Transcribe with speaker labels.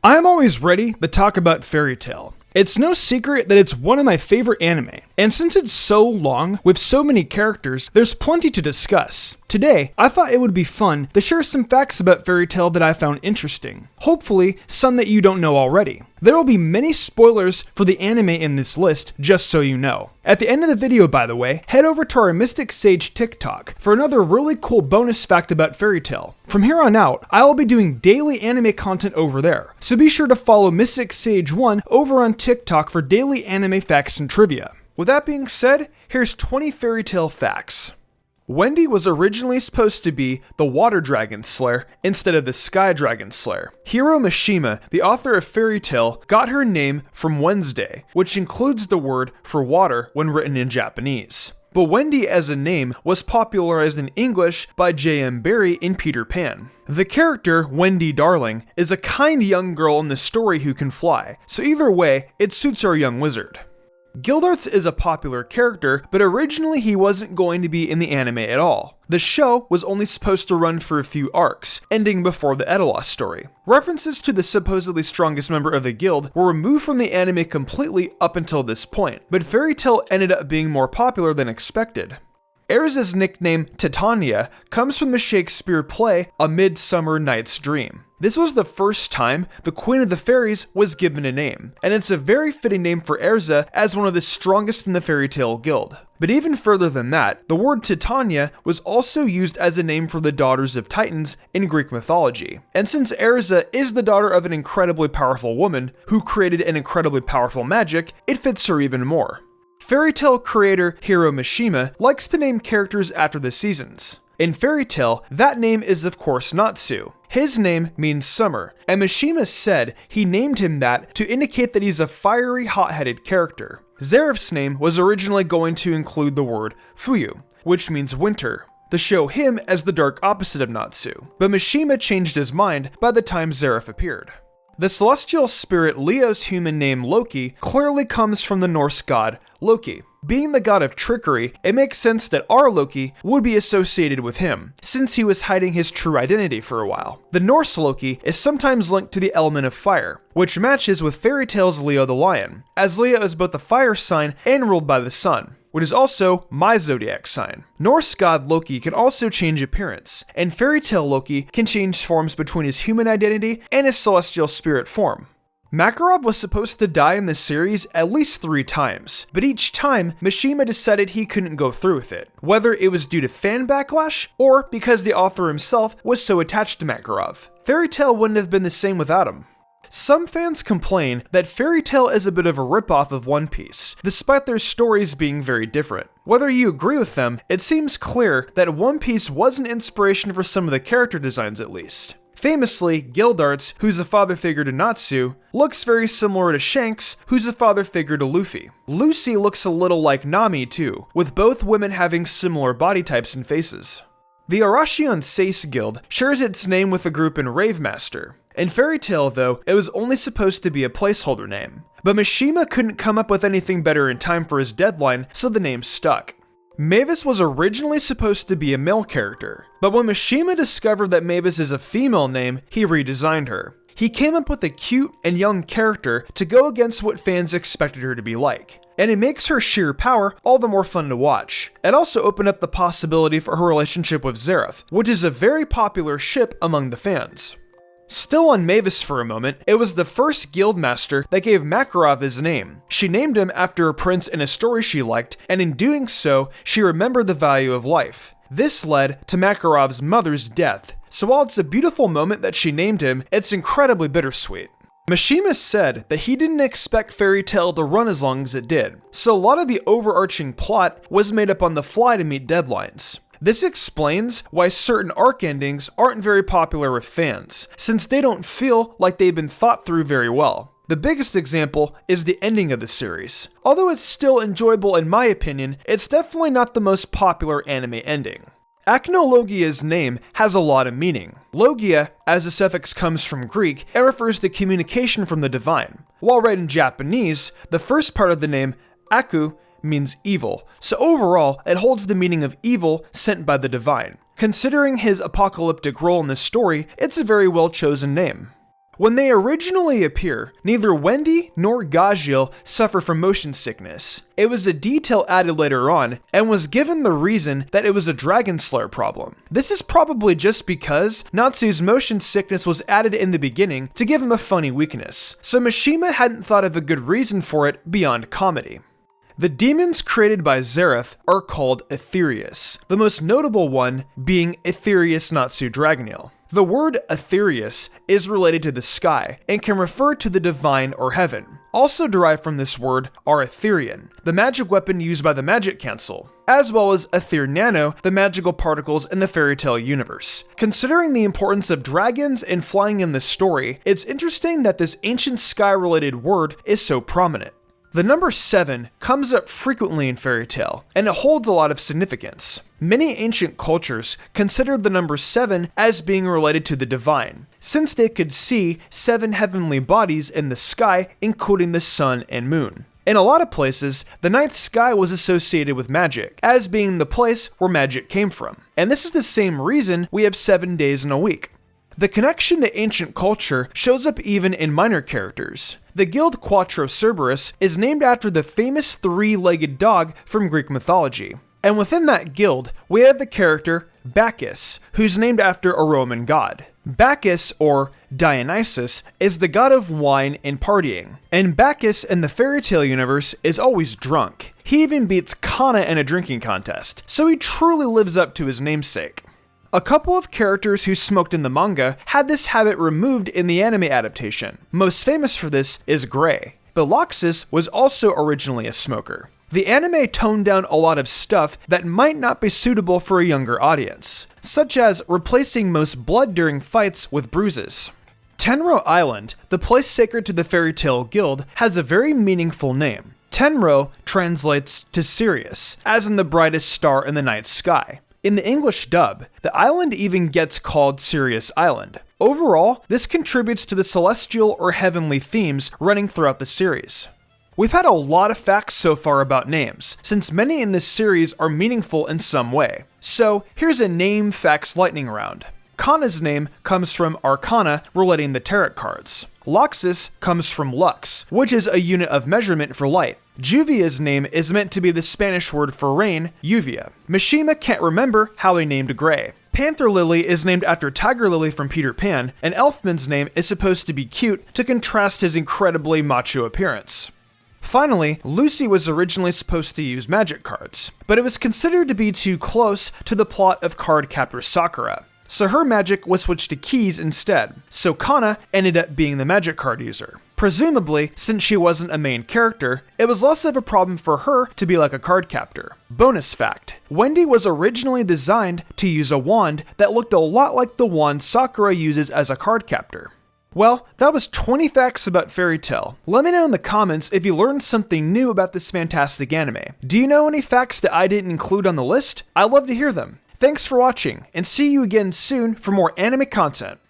Speaker 1: I'm always ready to talk about Fairy Tail. It's no secret that it's one of my favorite anime, and since it's so long, with so many characters, there's plenty to discuss. Today, I thought it would be fun to share some facts about Fairy Tail that I found interesting. Hopefully, some that you don't know already. There will be many spoilers for the anime in this list, just so you know. At the end of the video, by the way, head over to our Mystic Sage TikTok for another really cool bonus fact about Fairy Tail. From here on out, I will be doing daily anime content over there, so be sure to follow Mystic Sage 1 over on TikTok for daily anime facts and trivia. With that being said, here's 20 Fairy Tail facts. Wendy was originally supposed to be the Water Dragon Slayer instead of the Sky Dragon Slayer. Hiro Mishima, the author of Fairy Tail, got her name from Wednesday, which includes the word for water when written in Japanese. But Wendy as a name was popularized in English by J.M. Barrie in Peter Pan. The character, Wendy Darling, is a kind young girl in the story who can fly, so either way, it suits our young wizard. Gildarts is a popular character, but originally he wasn't going to be in the anime at all. The show was only supposed to run for a few arcs, ending before the Edelos story. References to the supposedly strongest member of the guild were removed from the anime completely up until this point, but Fairy Tail ended up being more popular than expected. Erza's nickname, Titania, comes from the Shakespeare play A Midsummer Night's Dream. This was the first time the Queen of the Fairies was given a name, and it's a very fitting name for Erza as one of the strongest in the Fairy Tail Guild. But even further than that, the word Titania was also used as a name for the daughters of Titans in Greek mythology. And since Erza is the daughter of an incredibly powerful woman who created an incredibly powerful magic, it fits her even more. Fairy Tail creator Hiro Mishima likes to name characters after the seasons. In Fairy Tail, that name is of course Natsu. His name means summer, and Mishima said he named him that to indicate that he's a fiery, hot-headed character. Zeref's name was originally going to include the word Fuyu, which means winter, to show him as the dark opposite of Natsu, but Mishima changed his mind by the time Zeref appeared. The celestial spirit Leo's human name Loki clearly comes from the Norse god Loki. Being the god of trickery, it makes sense that our Loki would be associated with him, since he was hiding his true identity for a while. The Norse Loki is sometimes linked to the element of fire, which matches with Fairy Tail's Leo the Lion, as Leo is both a fire sign and ruled by the sun, which is also my zodiac sign. Norse god Loki can also change appearance, and Fairy Tail Loki can change forms between his human identity and his celestial spirit form. Makarov was supposed to die in the series at least 3 times, but each time, Mishima decided he couldn't go through with it, whether it was due to fan backlash or because the author himself was so attached to Makarov. Fairy Tail wouldn't have been the same without him. Some fans complain that Fairy Tail is a bit of a ripoff of One Piece, despite their stories being very different. Whether you agree with them, it seems clear that One Piece was an inspiration for some of the character designs at least. Famously, Gildarts, who's a father figure to Natsu, looks very similar to Shanks, who's a father figure to Luffy. Lucy looks a little like Nami too, with both women having similar body types and faces. The Arashion Seis Guild shares its name with a group in Ravemaster. In Fairy Tail though, it was only supposed to be a placeholder name. But Mishima couldn't come up with anything better in time for his deadline, so the name stuck. Mavis was originally supposed to be a male character, but when Mishima discovered that Mavis is a female name, he redesigned her. He came up with a cute and young character to go against what fans expected her to be like, and it makes her sheer power all the more fun to watch. It also opened up the possibility for her relationship with Zeref, which is a very popular ship among the fans. Still on Mavis for a moment, it was the first guildmaster that gave Makarov his name. She named him after a prince in a story she liked, and in doing so, she remembered the value of life. This led to Makarov's mother's death, so while it's a beautiful moment that she named him, it's incredibly bittersweet. Mishima said that he didn't expect Fairy Tail to run as long as it did, so a lot of the overarching plot was made up on the fly to meet deadlines. This explains why certain arc endings aren't very popular with fans, since they don't feel like they've been thought through very well. The biggest example is the ending of the series. Although it's still enjoyable in my opinion, it's definitely not the most popular anime ending. Acnologia's name has a lot of meaning. Logia, as the suffix comes from Greek, it refers to communication from the divine. While read in Japanese, the first part of the name, Aku, means evil, so overall, it holds the meaning of evil sent by the divine. Considering his apocalyptic role in this story, it's a very well chosen name. When they originally appear, neither Wendy nor Gajeel suffer from motion sickness. It was a detail added later on, and was given the reason that it was a Dragon Slayer problem. This is probably just because Natsu's motion sickness was added in the beginning to give him a funny weakness, so Mishima hadn't thought of a good reason for it beyond comedy. The demons created by Zereth are called Aetherius, the most notable one being Aetherius Natsu Dragoneel. The word Aetherius is related to the sky and can refer to the divine or heaven. Also derived from this word are Aetherian, the magic weapon used by the Magic Council, as well as Aether Nano, the magical particles in the fairy tale universe. Considering the importance of dragons and flying in the story, it's interesting that this ancient sky-related word is so prominent. The number 7 comes up frequently in Fairy Tail, and it holds a lot of significance. Many ancient cultures considered the number 7 as being related to the divine, since they could see 7 heavenly bodies in the sky, including the sun and moon. In a lot of places, the night sky was associated with magic, as being the place where magic came from. And this is the same reason we have 7 days in a week. The connection to ancient culture shows up even in minor characters. The guild Quattro Cerberus is named after the famous 3-legged dog from Greek mythology. And within that guild, we have the character Bacchus, who's named after a Roman god. Bacchus, or Dionysus, is the god of wine and partying. And Bacchus in the fairy tale universe is always drunk. He even beats Kana in a drinking contest, so he truly lives up to his namesake. A couple of characters who smoked in the manga had this habit removed in the anime adaptation. Most famous for this is Gray, but Loxus was also originally a smoker. The anime toned down a lot of stuff that might not be suitable for a younger audience, such as replacing most blood during fights with bruises. Tenro Island, the place sacred to the Fairy Tail Guild, has a very meaningful name. Tenro translates to Sirius, as in the brightest star in the night sky. In the English dub, the island even gets called Sirius Island. Overall, this contributes to the celestial or heavenly themes running throughout the series. We've had a lot of facts so far about names, since many in this series are meaningful in some way. So here's a name facts lightning round. Kana's name comes from Arcana, relating the tarot cards. Loxus comes from lux, which is a unit of measurement for light. Juvia's name is meant to be the Spanish word for rain, lluvia. Mishima can't remember how he named Gray. Panther Lily is named after Tiger Lily from Peter Pan, and Elfman's name is supposed to be cute to contrast his incredibly macho appearance. Finally, Lucy was originally supposed to use magic cards, but it was considered to be too close to the plot of Cardcaptor Sakura. So her magic was switched to keys instead, so Kana ended up being the magic card user. Presumably, since she wasn't a main character, it was less of a problem for her to be like a card captor. Bonus fact, Wendy was originally designed to use a wand that looked a lot like the wand Sakura uses as a card captor. Well, that was 20 facts about Fairy Tail. Let me know in the comments if you learned something new about this fantastic anime. Do you know any facts that I didn't include on the list? I'd love to hear them. Thanks for watching, and see you again soon for more anime content.